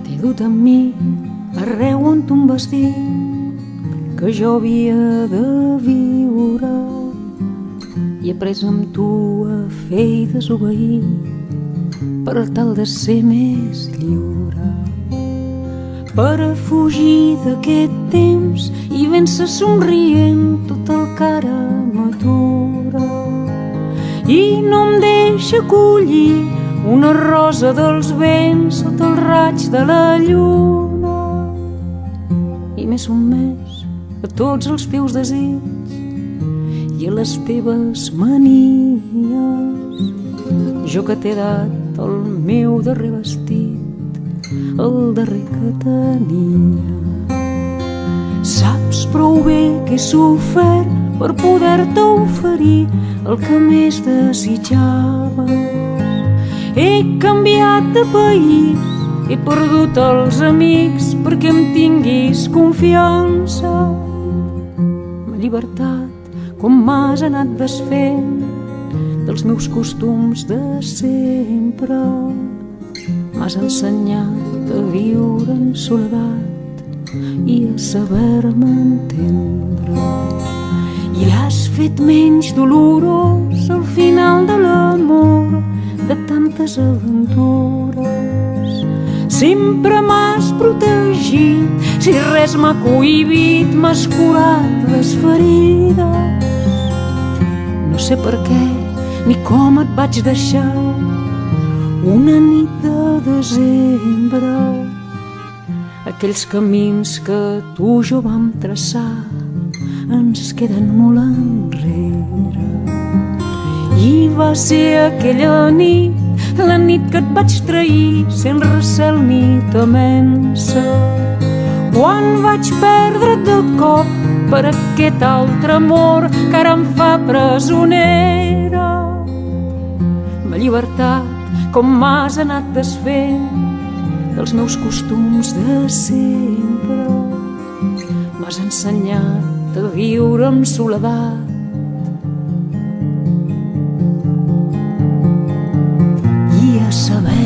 T'he dut amb mi arreu on tu em vas dir que jo havia de viure i he après amb tu a fer i desobeir per tal de ser més lliure, per a fugir d'aquest temps i vèncer somrient tot el que ara m'atura i no em deixa collir una rosa dels vents sota el raig de la lluna i m'he sotmès a tots els teus desigs i a les teves manies. Jo que t'he dat el meu darrer vestit, el darrer que tenia. Saps prou bé que he sofert per poder-te oferir el que més desitjava. He canviat de país, he perdut els amics perquè em tinguis confiança. M'ha llibertat com m'has anat desfent dels meus costums de sempre. M'has ensenyat a viure en soledat i a saber-me entendre. I has fet menys dolorós el final de l'amor de tantes aventures. Sempre m'has protegit, si res m'ha cohibit, m'has curat les ferides. No sé per què ni com et vaig deixar una nit de desembre. Aquells camins que tu i jo vam traçar ens queden molt enrere. I va ser aquella nit, la nit que et vaig trair sense recel ni temença, quan vaig perdre't de cop per aquest altre amor que ara em fa presonera. M'ha llibertat com m'has anat desfent dels meus costums de sempre. M'has ensenyat a viure amb soledat i a saber